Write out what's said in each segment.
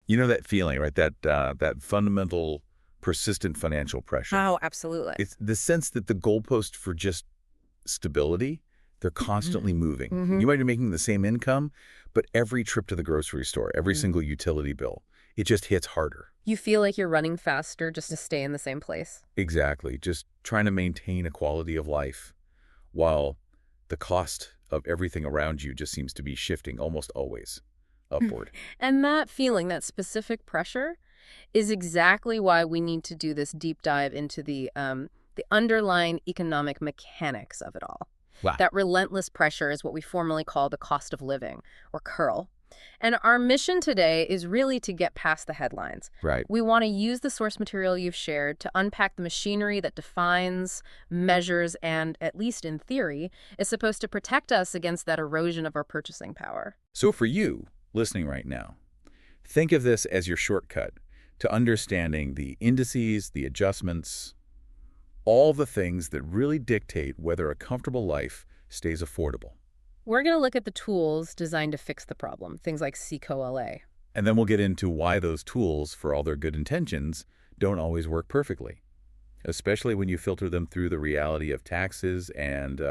You know that feeling, right? That fundamental, persistent financial pressure. Oh, absolutely. It's the sense that the goalpost for just stability, they're constantly moving. Mm-hmm. You might be making the same income, but every trip to the grocery store, every single utility bill, it just hits harder. You feel like you're running faster just to stay in the same place. Exactly. Just trying to maintain a quality of life while the cost of everything around you just seems to be shifting almost always upward. And that feeling, that specific pressure, is exactly why we need to do this deep dive into the underlying economic mechanics of it all. Wow. That relentless pressure is what we formally call the cost of living, or CURL. And our mission today is really to get past the headlines. Right. We want to use the source material you've shared to unpack the machinery that defines, measures, and, at least in theory, is supposed to protect us against that erosion of our purchasing power. So for you, listening right now, think of this as your shortcut to understanding the indices, the adjustments, all the things that really dictate whether a comfortable life stays affordable. We're going to look at the tools designed to fix the problem, things like COLA. And then we'll get into why those tools, for all their good intentions, don't always work perfectly, especially when you filter them through the reality of taxes and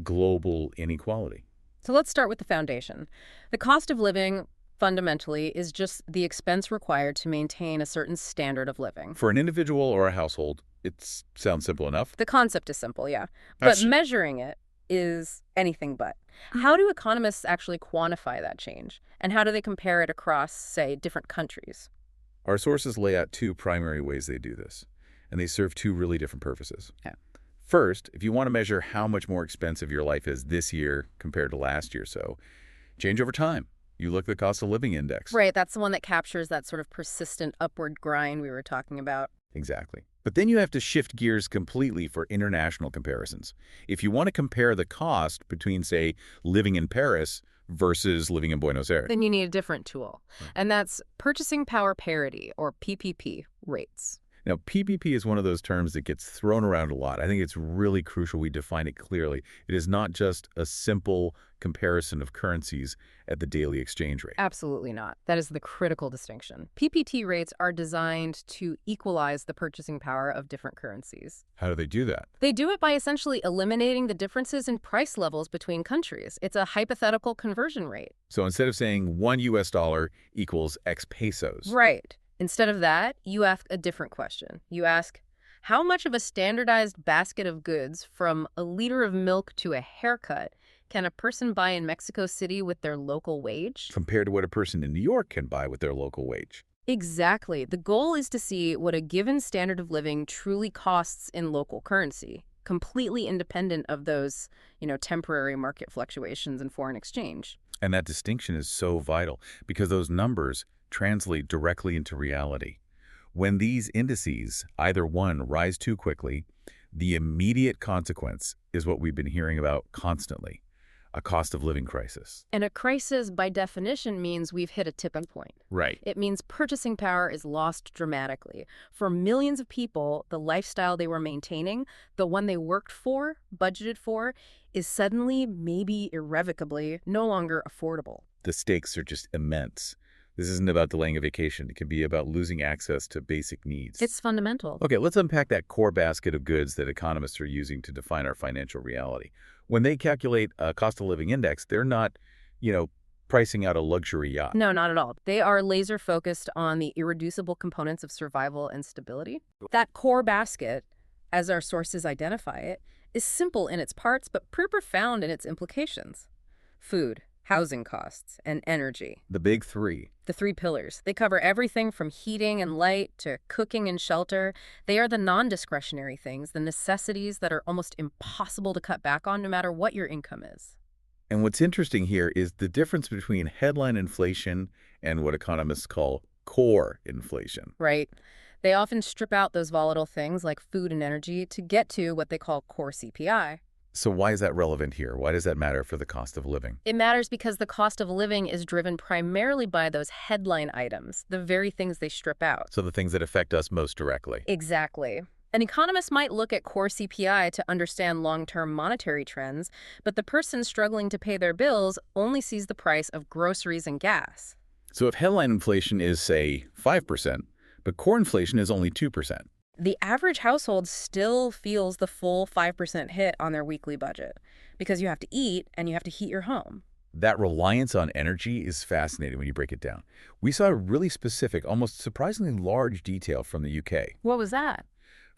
global inequality. So let's start with the foundation. The cost of living, fundamentally, is just the expense required to maintain a certain standard of living. For an individual or a household, it sounds simple enough. The concept is simple, yeah. But measuring it is anything but. How do economists actually quantify that change? And how do they compare it across, say, different countries? Our sources lay out two primary ways they do this, and they serve two really different purposes. Yeah. First, if you want to measure how much more expensive your life is this year compared to last year, so change over time. You look at the cost of living index. Right, that's the one that captures that sort of persistent upward grind we were talking about. Exactly. But then you have to shift gears completely for international comparisons. If you want to compare the cost between, say, living in Paris versus living in Buenos Aires. Then you need a different tool, and that's purchasing power parity, or PPP, rates. Now, PPP is one of those terms that gets thrown around a lot. I think it's really crucial we define it clearly. It is not just a simple comparison of currencies at the daily exchange rate. Absolutely not. That is the critical distinction. PPT rates are designed to equalize the purchasing power of different currencies. How do they do that? They do it by essentially eliminating the differences in price levels between countries. It's a hypothetical conversion rate. So instead of saying $1 equals X pesos. Right. Instead of that, you ask a different question. You ask, how much of a standardized basket of goods, from a liter of milk to a haircut, can a person buy in Mexico City with their local wage? Compared to what a person in New York can buy with their local wage. Exactly. The goal is to see what a given standard of living truly costs in local currency, completely independent of those, temporary market fluctuations in foreign exchange. And that distinction is so vital because those numbers translate directly into reality. When these indices, either one, rise too quickly, the immediate consequence is what we've been hearing about constantly, a cost of living crisis. And a crisis, by definition, means we've hit a tipping point. Right. It means purchasing power is lost dramatically. For millions of people, the lifestyle they were maintaining, the one they worked for, budgeted for, is suddenly, maybe irrevocably, no longer affordable. The stakes are just immense. This isn't about delaying a vacation. It can be about losing access to basic needs. It's fundamental. Okay, let's unpack that core basket of goods that economists are using to define our financial reality. When they calculate a cost of living index, they're not, pricing out a luxury yacht. No, not at all. They are laser focused on the irreducible components of survival and stability. That core basket, as our sources identify it, is simple in its parts, but pretty profound in its implications. Food, housing costs, and energy. The big three. The three pillars. They cover everything from heating and light to cooking and shelter. They are the non-discretionary things, the necessities that are almost impossible to cut back on no matter what your income is. And what's interesting here is the difference between headline inflation and what economists call core inflation. Right. They often strip out those volatile things like food and energy to get to what they call core CPI. So why is that relevant here? Why does that matter for the cost of living? It matters because the cost of living is driven primarily by those headline items, the very things they strip out. So the things that affect us most directly. Exactly. An economist might look at core CPI to understand long-term monetary trends, but the person struggling to pay their bills only sees the price of groceries and gas. So if headline inflation is, say, 5%, but core inflation is only 2%. The average household still feels the full 5% hit on their weekly budget because you have to eat and you have to heat your home. That reliance on energy is fascinating when you break it down. We saw a really specific, almost surprisingly large detail from the UK. What was that?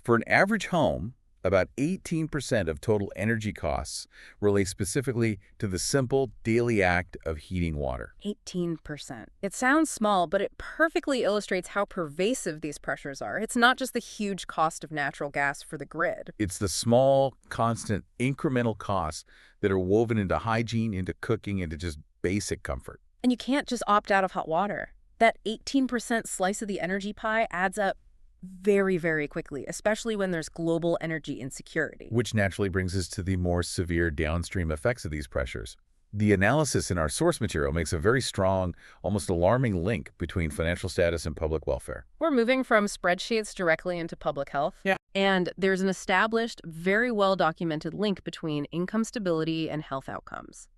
For an average home, about 18% of total energy costs relate specifically to the simple daily act of heating water. 18%. It sounds small, but it perfectly illustrates how pervasive these pressures are. It's not just the huge cost of natural gas for the grid. It's the small, constant, incremental costs that are woven into hygiene, into cooking, into just basic comfort. And you can't just opt out of hot water. That 18% slice of the energy pie adds up very, very quickly, especially when there's global energy insecurity. Which naturally brings us to the more severe downstream effects of these pressures. The analysis in our source material makes a very strong, almost alarming link between financial status and public welfare. We're moving from spreadsheets directly into public health. Yeah. And there's an established, very well-documented link between income stability and health outcomes.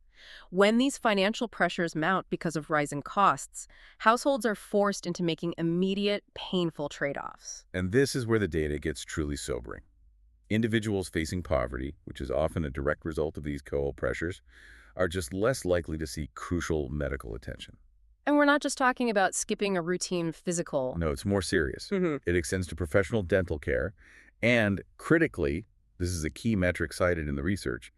When these financial pressures mount because of rising costs, households are forced into making immediate, painful trade-offs. And this is where the data gets truly sobering. Individuals facing poverty, which is often a direct result of these co-op pressures, are just less likely to seek crucial medical attention. And we're not just talking about skipping a routine physical. No, it's more serious. Mhm. It extends to professional dental care, and critically, this is a key metric cited in the research,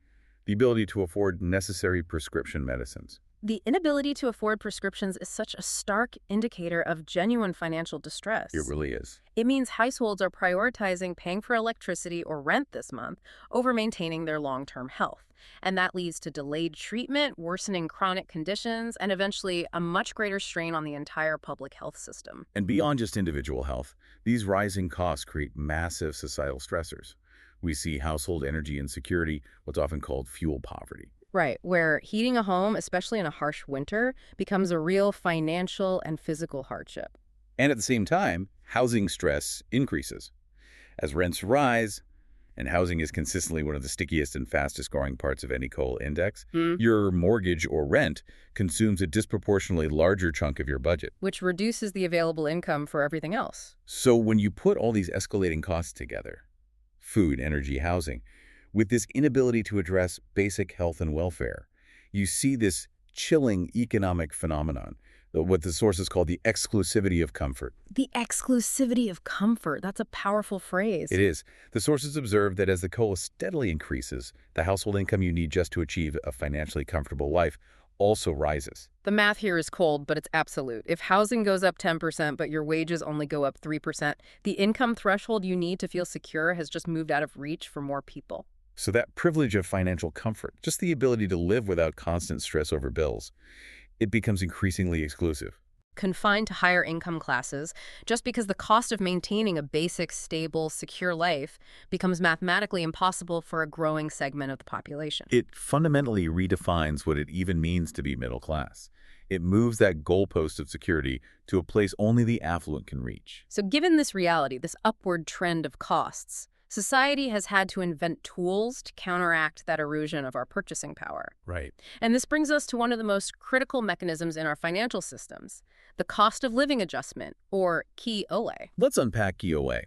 the ability to afford necessary prescription medicines. The inability to afford prescriptions is such a stark indicator of genuine financial distress. It really is. It means households are prioritizing paying for electricity or rent this month over maintaining their long-term health. And that leads to delayed treatment, worsening chronic conditions, and eventually a much greater strain on the entire public health system. And beyond just individual health, these rising costs create massive societal stressors. We see household energy insecurity, what's often called fuel poverty. Right, where heating a home, especially in a harsh winter, becomes a real financial and physical hardship. And at the same time, housing stress increases. As rents rise, and housing is consistently one of the stickiest and fastest growing parts of any coal index, your mortgage or rent consumes a disproportionately larger chunk of your budget. Which reduces the available income for everything else. So when you put all these escalating costs together, food, energy, housing, with this inability to address basic health and welfare, you see this chilling economic phenomenon, what the sources call the exclusivity of comfort. The exclusivity of comfort, that's a powerful phrase. It is. The sources observe that as the COLA steadily increases, the household income you need just to achieve a financially comfortable life also rises. The math here is cold, but it's absolute. If housing goes up 10%, but your wages only go up 3%, the income threshold you need to feel secure has just moved out of reach for more people. So that privilege of financial comfort, just the ability to live without constant stress over bills, it becomes increasingly exclusive. Confined to higher income classes, just because the cost of maintaining a basic, stable, secure life becomes mathematically impossible for a growing segment of the population. It fundamentally redefines what it even means to be middle class. It moves that goalpost of security to a place only the affluent can reach. So given this reality, this upward trend of costs, society has had to invent tools to counteract that erosion of our purchasing power. Right. And this brings us to one of the most critical mechanisms in our financial systems, the cost of living adjustment, or KOA. Let's unpack KOA.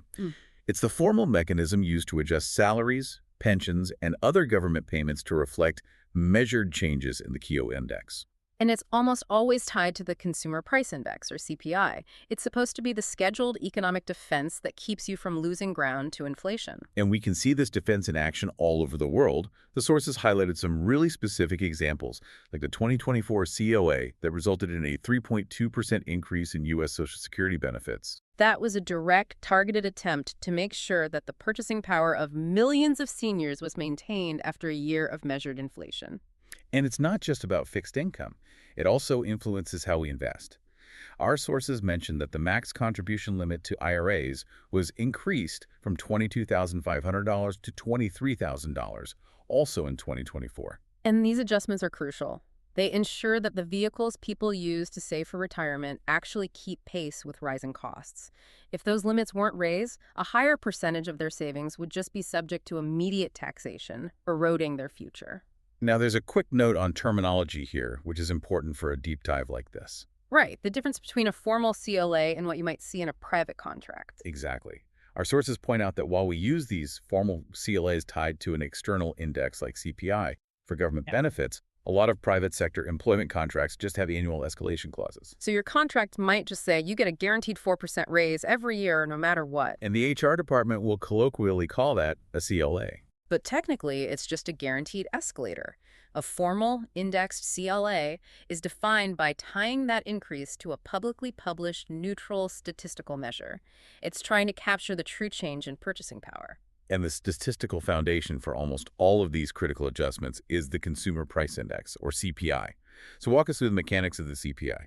It's the formal mechanism used to adjust salaries, pensions, and other government payments to reflect measured changes in the KOA index. And it's almost always tied to the Consumer Price Index, or CPI. It's supposed to be the scheduled economic defense that keeps you from losing ground to inflation. And we can see this defense in action all over the world. The sources highlighted some really specific examples, like the 2024 COA that resulted in a 3.2% increase in U.S. Social Security benefits. That was a direct, targeted attempt to make sure that the purchasing power of millions of seniors was maintained after a year of measured inflation. And it's not just about fixed income. It also influences how we invest. Our sources mentioned that the max contribution limit to IRAs was increased from $22,500 to $23,000, also in 2024. And these adjustments are crucial. They ensure that the vehicles people use to save for retirement actually keep pace with rising costs. If those limits weren't raised, a higher percentage of their savings would just be subject to immediate taxation, eroding their future. Now, there's a quick note on terminology here, which is important for a deep dive like this. Right, the difference between a formal CLA and what you might see in a private contract. Exactly. Our sources point out that while we use these formal CLAs tied to an external index like CPI for government benefits, a lot of private sector employment contracts just have annual escalation clauses. So your contract might just say you get a guaranteed 4% raise every year no matter what. And the HR department will colloquially call that a CLA. But technically, it's just a guaranteed escalator. A formal, indexed CLA is defined by tying that increase to a publicly published neutral statistical measure. It's trying to capture the true change in purchasing power. And the statistical foundation for almost all of these critical adjustments is the Consumer Price Index, or CPI. So walk us through the mechanics of the CPI.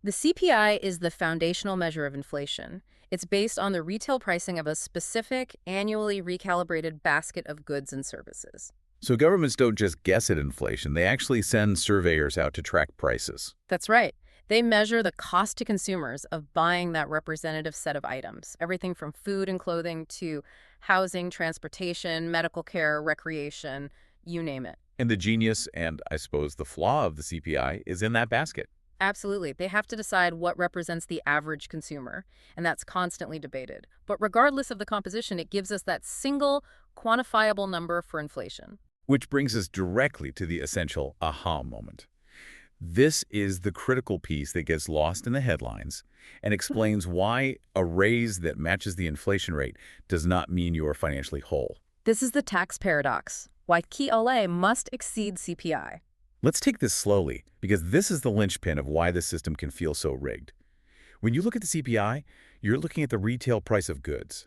The CPI is the foundational measure of inflation. It's based on the retail pricing of a specific, annually recalibrated basket of goods and services. So governments don't just guess at inflation, they actually send surveyors out to track prices. That's right. They measure the cost to consumers of buying that representative set of items, everything from food and clothing to housing, transportation, medical care, recreation, you name it. And the genius and, I suppose, the flaw of the CPI is in that basket. Absolutely. They have to decide what represents the average consumer, and that's constantly debated. But regardless of the composition, it gives us that single, quantifiable number for inflation. Which brings us directly to the essential aha moment. This is the critical piece that gets lost in the headlines and explains why a raise that matches the inflation rate does not mean you are financially whole. This is the tax paradox, why KLA must exceed CPI. Let's take this slowly, because this is the linchpin of why this system can feel so rigged. When you look at the CPI, you're looking at the retail price of goods.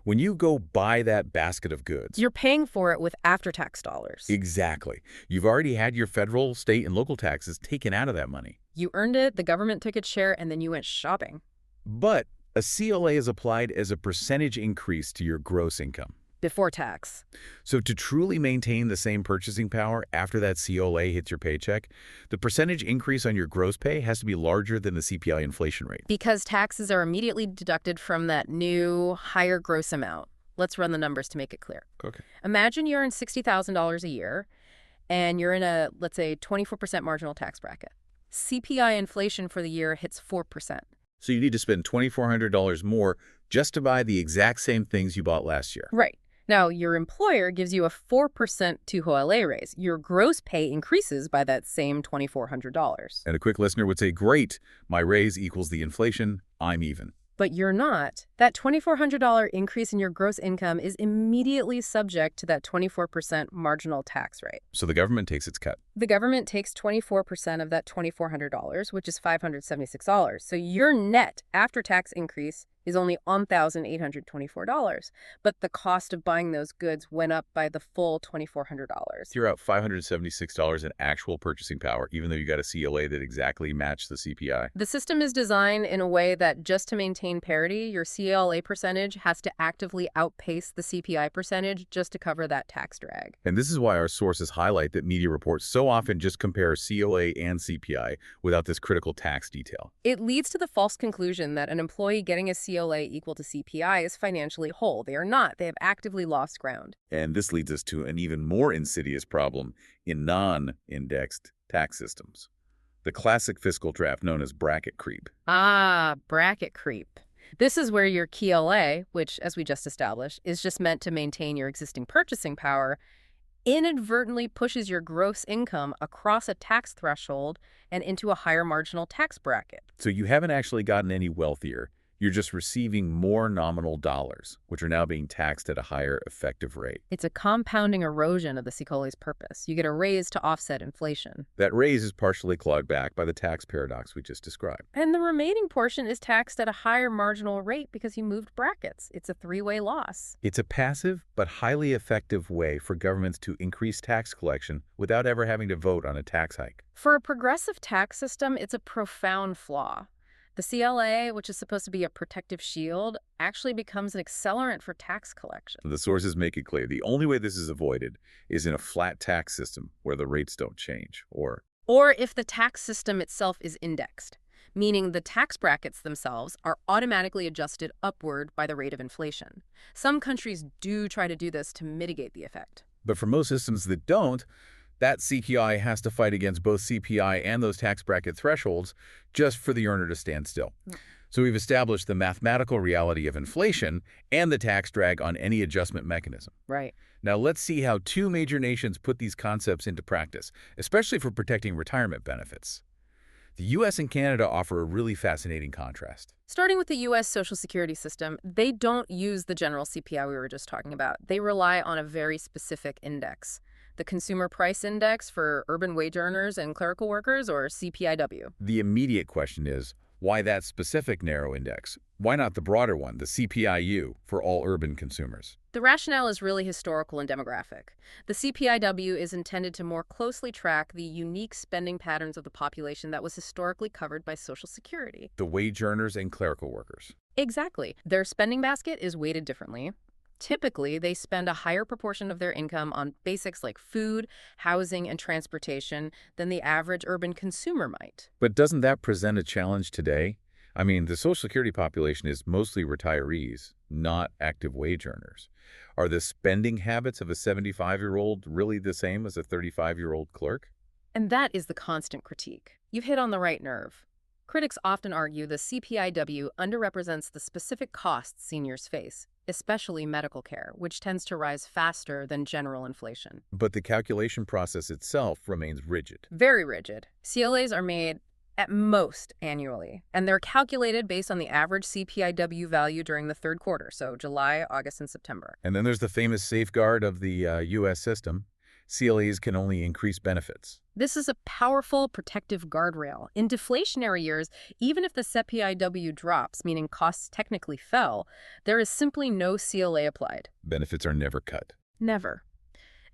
When you go buy that basket of goods, You're paying for it with after-tax dollars. exactly. You've already had your federal, state, and local taxes taken out of that money. You earned it, the government took its share, and then you went shopping. But a CLA is applied as a percentage increase to your gross income. Before tax. So to truly maintain the same purchasing power after that CLA hits your paycheck, the percentage increase on your gross pay has to be larger than the CPI inflation rate. Because taxes are immediately deducted from that new, higher gross amount. Let's run the numbers to make it clear. Okay. Imagine you earn $60,000 a year, and you're in a, let's say, 24% marginal tax bracket. CPI inflation for the year hits 4%. So you need to spend $2,400 more just to buy the exact same things you bought last year. Right. Now, your employer gives you a 4% TOLA raise. Your gross pay increases by that same $2,400. And a quick listener would say, great, my raise equals the inflation, I'm even. But you're not. That $2,400 increase in your gross income is immediately subject to that 24% marginal tax rate. So the government takes its cut. The government takes 24% of that $2,400, which is $576. So your net after-tax increase is only $1,824. But the cost of buying those goods went up by the full $2,400. You're out $576 in actual purchasing power, even though you got a CLA that exactly matched the CPI. The system is designed in a way that just to maintain parity, your CLA percentage has to actively outpace the CPI percentage just to cover that tax drag. And this is why our sources highlight that media reports so often just compare CLA and CPI without this critical tax detail. It leads to the false conclusion that an employee getting a CLA equal to CPI is financially whole. They are not. They have actively lost ground. And this leads us to an even more insidious problem in non-indexed tax systems. The classic fiscal trap known as bracket creep. Ah, bracket creep. This is where your KLA, which, as we just established, is just meant to maintain your existing purchasing power, inadvertently pushes your gross income across a tax threshold and into a higher marginal tax bracket. So you haven't actually gotten any wealthier. You're just receiving more nominal dollars, which are now being taxed at a higher effective rate. It's a compounding erosion of the CLA's purpose. You get a raise to offset inflation. That raise is partially clawed back by the tax paradox we just described. And the remaining portion is taxed at a higher marginal rate because you moved brackets. It's a three-way loss. It's a passive but highly effective way for governments to increase tax collection without ever having to vote on a tax hike. For a progressive tax system, it's a profound flaw. The CLA, which is supposed to be a protective shield, actually becomes an accelerant for tax collection. The sources make it clear the only way this is avoided is in a flat tax system where the rates don't change, or if the tax system itself is indexed, meaning the tax brackets themselves are automatically adjusted upward by the rate of inflation. Some countries do try to do this to mitigate the effect. But for most systems that don't, That CPI has to fight against both CPI and those tax bracket thresholds just for the earner to stand still. So we've established the mathematical reality of inflation and the tax drag on any adjustment mechanism. Right. Now let's see how two major nations put these concepts into practice, especially for protecting retirement benefits. The U.S. and Canada offer a really fascinating contrast. Starting with the U.S. Social Security system, they don't use the general CPI we were just talking about. They rely on a very specific index. The Consumer Price Index for urban wage earners and clerical workers, or CPIW. The immediate question is, why that specific narrow index? Why not the broader one, the CPIU, for all urban consumers? The rationale is really historical and demographic. The CPIW is intended to more closely track the unique spending patterns of the population that was historically covered by Social Security. The wage earners and clerical workers. Exactly. Their spending basket is weighted differently. Typically, they spend a higher proportion of their income on basics like food, housing, and transportation than the average urban consumer might. But doesn't that present a challenge today? I mean, the Social Security population is mostly retirees, not active wage earners. Are the spending habits of a 75-year-old really the same as a 35-year-old clerk? And that is the constant critique. You've hit on the right nerve. Critics often argue the CPIW underrepresents the specific costs seniors face, especially medical care, which tends to rise faster than general inflation. But the calculation process itself remains rigid. Very rigid. CLAs are made at most annually, and they're calculated based on the average CPIW value during the third quarter, so July, August, and September. And then there's the famous safeguard of the U.S. system. CLAs can only increase benefits. This is a powerful protective guardrail. In deflationary years, even if the CPIW drops, meaning costs technically fell, there is simply no CLA applied. Benefits are never cut. Never.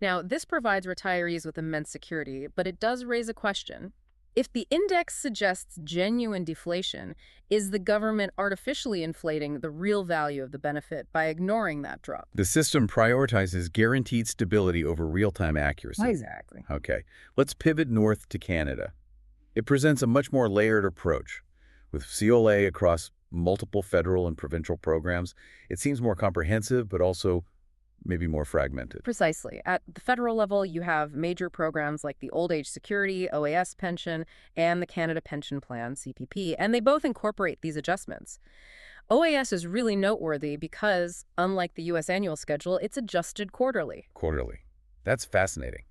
Now, this provides retirees with immense security, but it does raise a question. If the index suggests genuine deflation, is the government artificially inflating the real value of the benefit by ignoring that drop? The system prioritizes guaranteed stability over real-time accuracy. Exactly. Okay, let's pivot north to Canada. It presents a much more layered approach. With COLA across multiple federal and provincial programs, it seems more comprehensive, but also maybe more fragmented. Precisely. At the federal level, you have major programs like the Old Age Security, OAS pension, and the Canada Pension Plan, CPP, and they both incorporate these adjustments. OAS is really noteworthy because, unlike the U.S. annual schedule, it's adjusted quarterly. Quarterly. That's fascinating.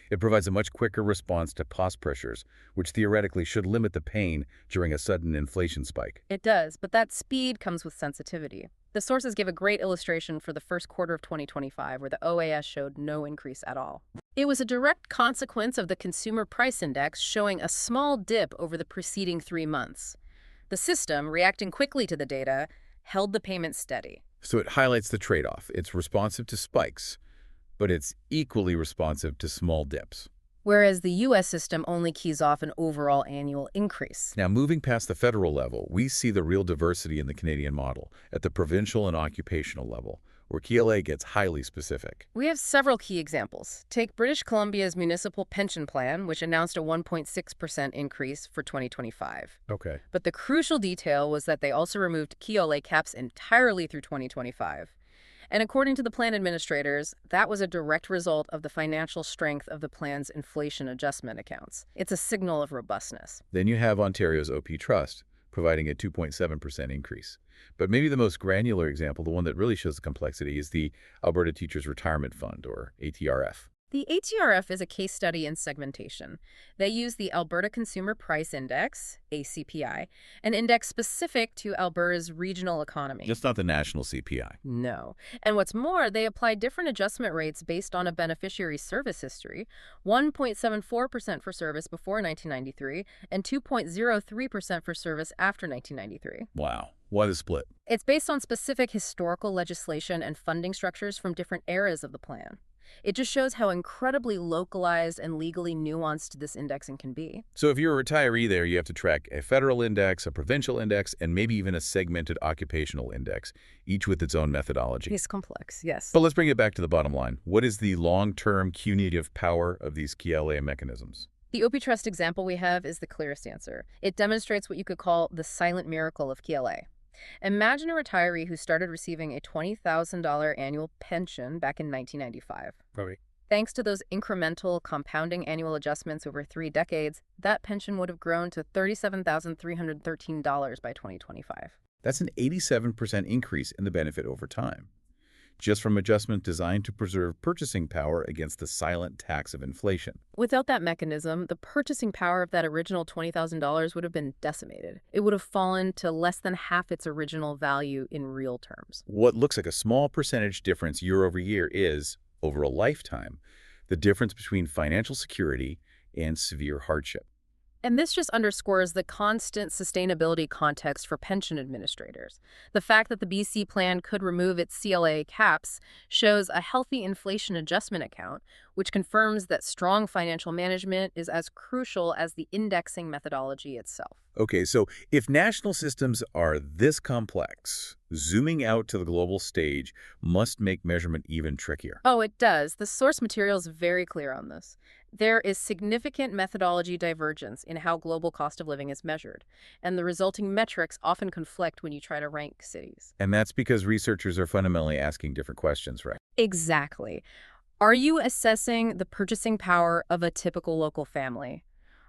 It provides a much quicker response to cost pressures, which theoretically should limit the pain during a sudden inflation spike. It does, but that speed comes with sensitivity. The sources give a great illustration for the first quarter of 2025, where the OAS showed no increase at all. It was a direct consequence of the Consumer Price Index showing a small dip over the preceding 3 months. The system, reacting quickly to the data, held the payment steady. So it highlights the trade-off. It's responsive to spikes, but it's equally responsive to small dips. Whereas the U.S. system only keys off an overall annual increase. Now, moving past the federal level, we see the real diversity in the Canadian model at the provincial and occupational level, where CLA gets highly specific. We have several key examples. Take British Columbia's municipal pension plan, which announced a 1.6% increase for 2025. Okay. But the crucial detail was that they also removed CLA caps entirely through 2025. And according to the plan administrators, that was a direct result of the financial strength of the plan's inflation adjustment accounts. It's a signal of robustness. Then you have Ontario's OP Trust, providing a 2.7% increase. But maybe the most granular example, the one that really shows the complexity, is the Alberta Teachers Retirement Fund, or ATRF. The ATRF is a case study in segmentation. They use the Alberta Consumer Price Index, ACPI, an index specific to Alberta's regional economy. It's not the national CPI. No. And what's more, they apply different adjustment rates based on a beneficiary's service history, 1.74% for service before 1993 and 2.03% for service after 1993. Wow. What a split. It's based on specific historical legislation and funding structures from different eras of the plan. It just shows how incredibly localized and legally nuanced this indexing can be. So if you're a retiree there, you have to track a federal index, a provincial index, and maybe even a segmented occupational index, each with its own methodology. It's complex, yes. But let's bring it back to the bottom line. What is the long-term cumulative power of these CLA mechanisms? The OP Trust example we have is the clearest answer. It demonstrates what you could call the silent miracle of CLA. Imagine a retiree who started receiving a $20,000 annual pension back in 1995. Right. Thanks to those incremental compounding annual adjustments over 3 decades, that pension would have grown to $37,313 by 2025. That's an 87% increase in the benefit over time, just from adjustment designed to preserve purchasing power against the silent tax of inflation. Without that mechanism, the purchasing power of that original $20,000 would have been decimated. It would have fallen to less than half its original value in real terms. What looks like a small percentage difference year over year is, over a lifetime, the difference between financial security and severe hardship. And this just underscores the constant sustainability context for pension administrators. The fact that the BC plan could remove its CLA caps shows a healthy inflation adjustment account, which confirms that strong financial management is as crucial as the indexing methodology itself. Okay, so if national systems are this complex, zooming out to the global stage must make measurement even trickier. Oh, it does. The source material is very clear on this. There is significant methodology divergence in how global cost of living is measured, and the resulting metrics often conflict when you try to rank cities. And that's because researchers are fundamentally asking different questions, right? Exactly. Are you assessing the purchasing power of a typical local family?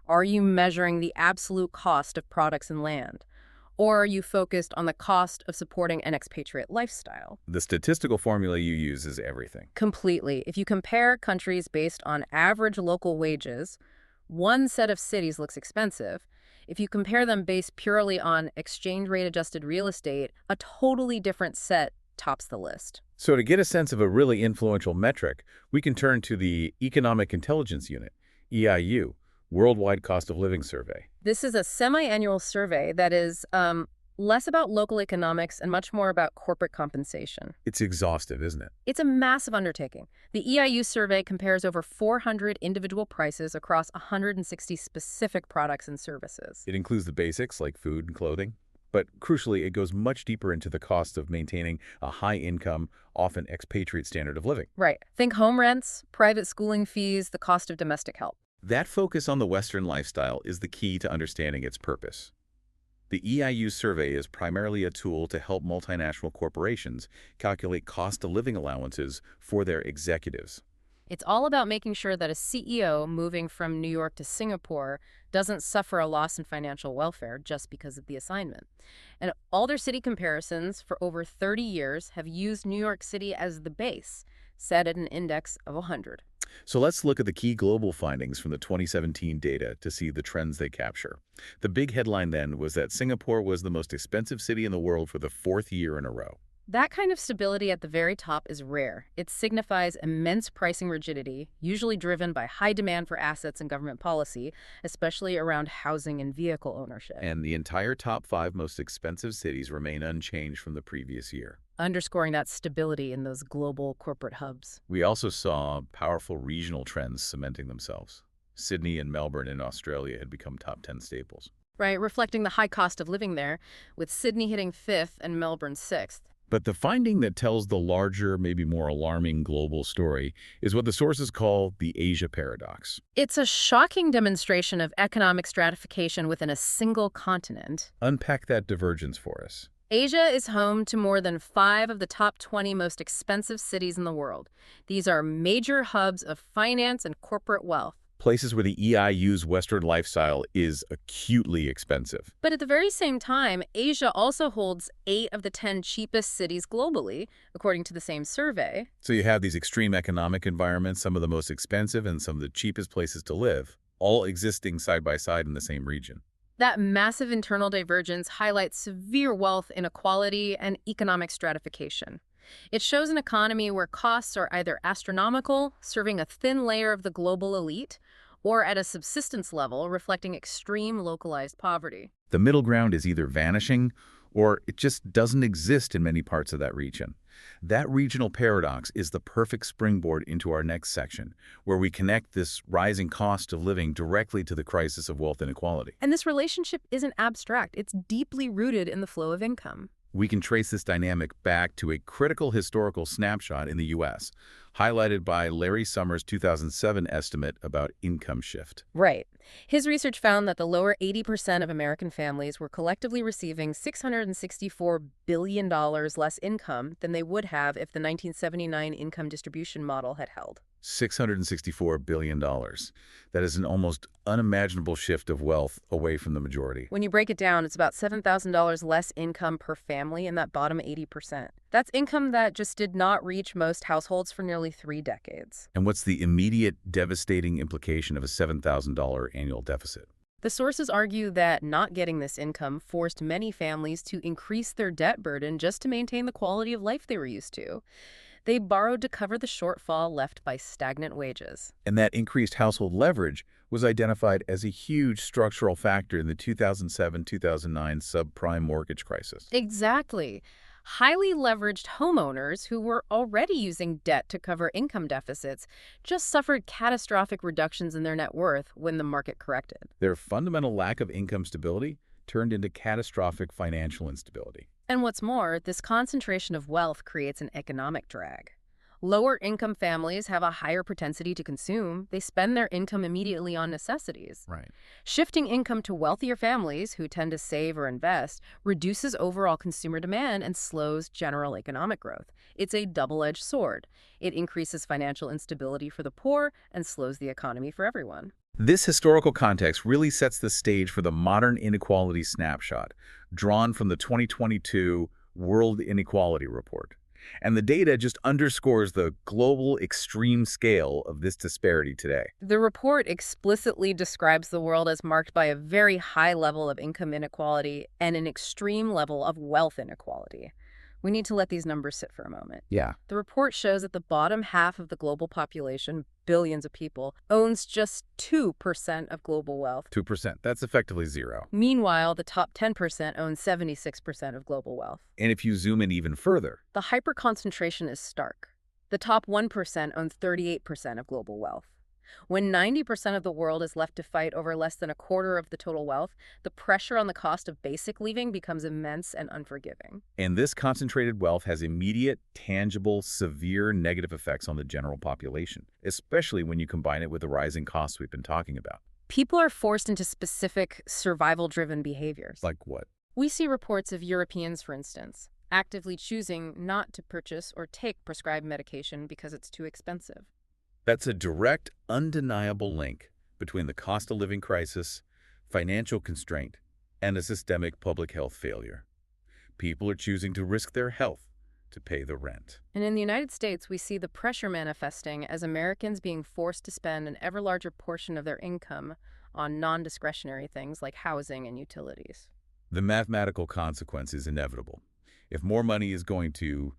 Are you measuring the absolute cost of products and land? Or are you focused on the cost of supporting an expatriate lifestyle? The statistical formula you use is everything. Completely. If you compare countries based on average local wages, one set of cities looks expensive. If you compare them based purely on exchange rate adjusted real estate, a totally different set tops the list. So to get a sense of a really influential metric, we can turn to the Economic Intelligence Unit, EIU, Worldwide Cost of Living Survey. This is a semi-annual survey that is less about local economics and much more about corporate compensation. It's exhaustive, isn't it? It's a massive undertaking. The EIU survey compares over 400 individual prices across 160 specific products and services. It includes the basics like food and clothing, but crucially, it goes much deeper into the cost of maintaining a high-income, often expatriate standard of living. Right. Think home rents, private schooling fees, the cost of domestic help. That focus on the Western lifestyle is the key to understanding its purpose. The EIU survey is primarily a tool to help multinational corporations calculate cost of living allowances for their executives. It's all about making sure that a CEO moving from New York to Singapore doesn't suffer a loss in financial welfare just because of the assignment. And all their city comparisons for over 30 years have used New York City as the base, set at an index of 100. So let's look at the key global findings from the 2017 data to see the trends they capture. The big headline then was that Singapore was the most expensive city in the world for the 4th year in a row. That kind of stability at the very top is rare. It signifies immense pricing rigidity, usually driven by high demand for assets and government policy, especially around housing and vehicle ownership. And the entire top 5 most expensive cities remain unchanged from the previous year, Underscoring that stability in those global corporate hubs. We also saw powerful regional trends cementing themselves. Sydney and Melbourne in Australia had become top 10 staples. Right, reflecting the high cost of living there, with Sydney hitting 5th and Melbourne 6th. But the finding that tells the larger, maybe more alarming global story is what the sources call the Asia paradox. It's a shocking demonstration of economic stratification within a single continent. Unpack that divergence for us. Asia is home to more than 5 of the top 20 most expensive cities in the world. These are major hubs of finance and corporate wealth. Places where the EIU's Western lifestyle is acutely expensive. But at the very same time, Asia also holds 8 of the 10 cheapest cities globally, according to the same survey. So you have these extreme economic environments, some of the most expensive and some of the cheapest places to live, all existing side by side in the same region. That massive internal divergence highlights severe wealth inequality and economic stratification. It shows an economy where costs are either astronomical, serving a thin layer of the global elite, or at a subsistence level, reflecting extreme localized poverty. The middle ground is either vanishing or it just doesn't exist in many parts of that region. That regional paradox is the perfect springboard into our next section, where we connect this rising cost of living directly to the crisis of wealth inequality. And this relationship isn't abstract. It's deeply rooted in the flow of income. We can trace this dynamic back to a critical historical snapshot in the U.S., highlighted by Larry Summers' 2007 estimate about income shift. Right. His research found that the lower 80% of American families were collectively receiving $664 billion less income than they would have if the 1979 income distribution model had held. $664 billion. That is an almost unimaginable shift of wealth away from the majority. When you break it down, it's about $7,000 less income per family in that bottom 80%. That's income that just did not reach most households for nearly 3 decades. And what's the immediate devastating implication of a $7,000 annual deficit? The sources argue that not getting this income forced many families to increase their debt burden just to maintain the quality of life they were used to. They borrowed to cover the shortfall left by stagnant wages. And that increased household leverage was identified as a huge structural factor in the 2007-2009 subprime mortgage crisis. Exactly. Highly leveraged homeowners who were already using debt to cover income deficits just suffered catastrophic reductions in their net worth when the market corrected. Their fundamental lack of income stability turned into catastrophic financial instability. And what's more, this concentration of wealth creates an economic drag. Lower income families have a higher propensity to consume. They spend their income immediately on necessities. Right. Shifting income to wealthier families who tend to save or invest reduces overall consumer demand and slows general economic growth. It's a double-edged sword. It increases financial instability for the poor and slows the economy for everyone. This historical context really sets the stage for the modern inequality snapshot, drawn from the 2022 World Inequality Report. And the data just underscores the global extreme scale of this disparity today. The report explicitly describes the world as marked by a very high level of income inequality and an extreme level of wealth inequality. We need to let these numbers sit for a moment. Yeah. The report shows that the bottom half of the global population, billions of people, owns just 2% of global wealth. 2%. That's effectively zero. Meanwhile, the top 10% owns 76% of global wealth. And if you zoom in even further, The hyperconcentration is stark. The top 1% owns 38% of global wealth. When 90% of the world is left to fight over less than a quarter of the total wealth, the pressure on the cost of basic living becomes immense and unforgiving. and this concentrated wealth has immediate, tangible, severe negative effects on the general population, especially when you combine it with the rising costs we've been talking about. People are forced into specific survival-driven behaviors. Like what? We see reports of Europeans, for instance, actively choosing not to purchase or take prescribed medication because it's too expensive. That's a direct, undeniable link between the cost of living crisis, financial constraint, and a systemic public health failure. People are choosing to risk their health to pay the rent. And in the United States, we see the pressure manifesting as Americans being forced to spend an ever larger portion of their income on non-discretionary things like housing and utilities. The mathematical consequence is inevitable. If more money is going to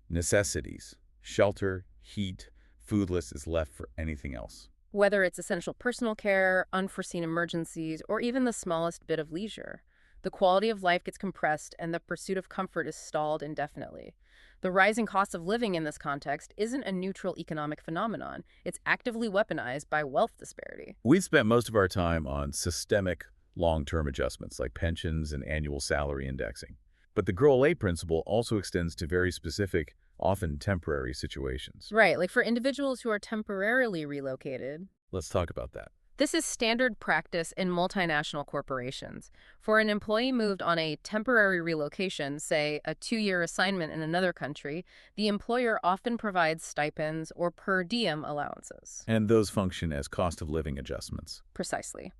necessities, shelter, heat, food less is left for anything else. Whether it's essential personal care, unforeseen emergencies, or even the smallest bit of leisure, the quality of life gets compressed and the pursuit of comfort is stalled indefinitely. The rising cost of living in this context isn't a neutral economic phenomenon. It's actively weaponized by wealth disparity. We've spent most of our time on systemic long-term adjustments like pensions and annual salary indexing. But the Grow-A principle also extends to very specific, often temporary situations. Right, like for individuals who are temporarily relocated. Let's talk about that. This is standard practice in multinational corporations. For an employee moved on a temporary relocation, say a 2-year assignment in another country, the employer often provides stipends or per diem allowances. And those function as cost of living adjustments. Precisely.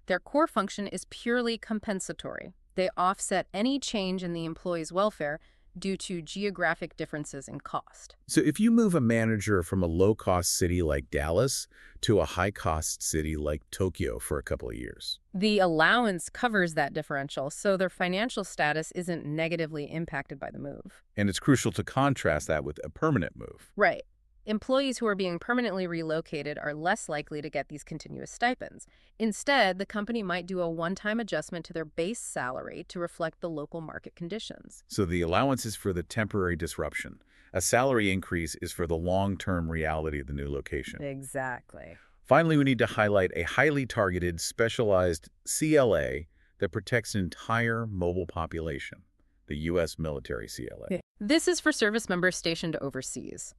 Their core function is purely compensatory. They offset any change in the employee's welfare due to geographic differences in cost. So if you move a manager from a low-cost city like Dallas to a high-cost city like Tokyo for a couple of years, The allowance covers that differential, so their financial status isn't negatively impacted by the move. and it's crucial to contrast that with a permanent move. Right. Employees who are being permanently relocated are less likely to get these continuous stipends. Instead, the company might do a one-time adjustment to their base salary to reflect the local market conditions. So the allowance is for the temporary disruption. A salary increase is for the long-term reality of the new location. Exactly. Finally, we need to highlight a highly targeted, specialized CLA that protects an entire mobile population, the U.S. military CLA. This is for service members stationed overseas.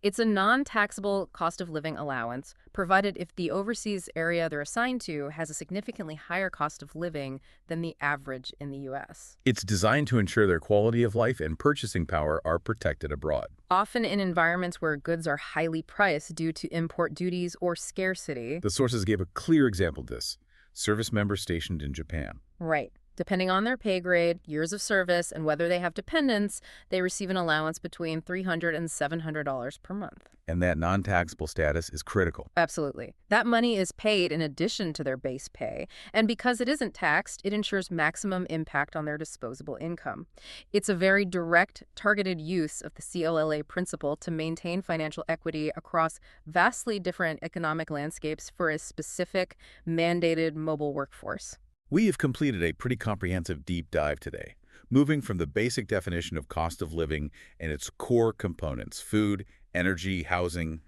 It's a non-taxable cost of living allowance, provided if the overseas area they're assigned to has a significantly higher cost of living than the average in the U.S. It's designed to ensure their quality of life and purchasing power are protected abroad. Often in environments where goods are highly priced due to import duties or scarcity. The sources gave a clear example of this: service members stationed in Japan. Right. Depending on their pay grade, years of service, and whether they have dependents, they receive an allowance between $300 and $700 per month. And that non-taxable status is critical. Absolutely. That money is paid in addition to their base pay, and because it isn't taxed, it ensures maximum impact on their disposable income. It's a very direct, targeted use of the COLA principle to maintain financial equity across vastly different economic landscapes for a specific, mandated mobile workforce. We have completed a pretty comprehensive deep dive today, moving from the basic definition of cost of living and its core components, food, energy, housing,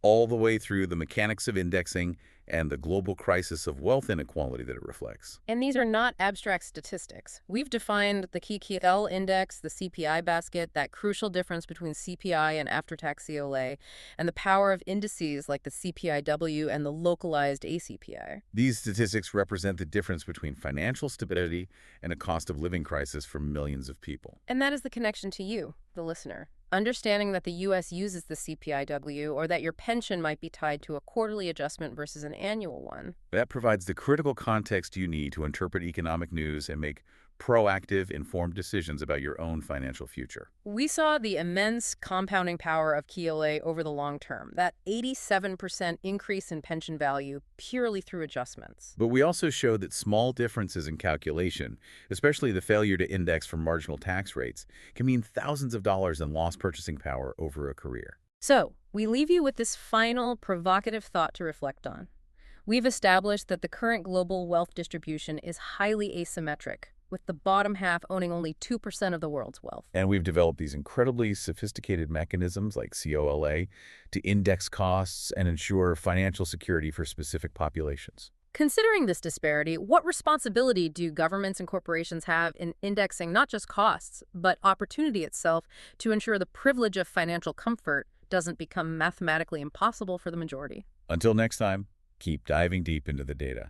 all the way through the mechanics of indexing and the global crisis of wealth inequality that it reflects. And these are not abstract statistics. We've defined the KKL index, the CPI basket, that crucial difference between CPI and after-tax COLA, and the power of indices like the CPIW and the localized ACPI. These statistics represent the difference between financial stability and a cost of living crisis for millions of people. And that is the connection to you, the listener. Understanding that the U.S. uses the CPIW or that your pension might be tied to a quarterly adjustment versus an annual one. That provides the critical context you need to interpret economic news and make proactive, informed decisions about your own financial future. We saw the immense compounding power of KOA over the long term, that 87% increase in pension value purely through adjustments. But we also showed that small differences in calculation, especially the failure to index for marginal tax rates, can mean thousands of dollars in lost purchasing power over a career. So, we leave you with this final provocative thought to reflect on. We've established that the current global wealth distribution is highly asymmetric, with the bottom half owning only 2% of the world's wealth. And we've developed these incredibly sophisticated mechanisms like COLA to index costs and ensure financial security for specific populations. Considering this disparity, what responsibility do governments and corporations have in indexing not just costs, but opportunity itself to ensure the privilege of financial comfort doesn't become mathematically impossible for the majority? Until next time, keep diving deep into the data.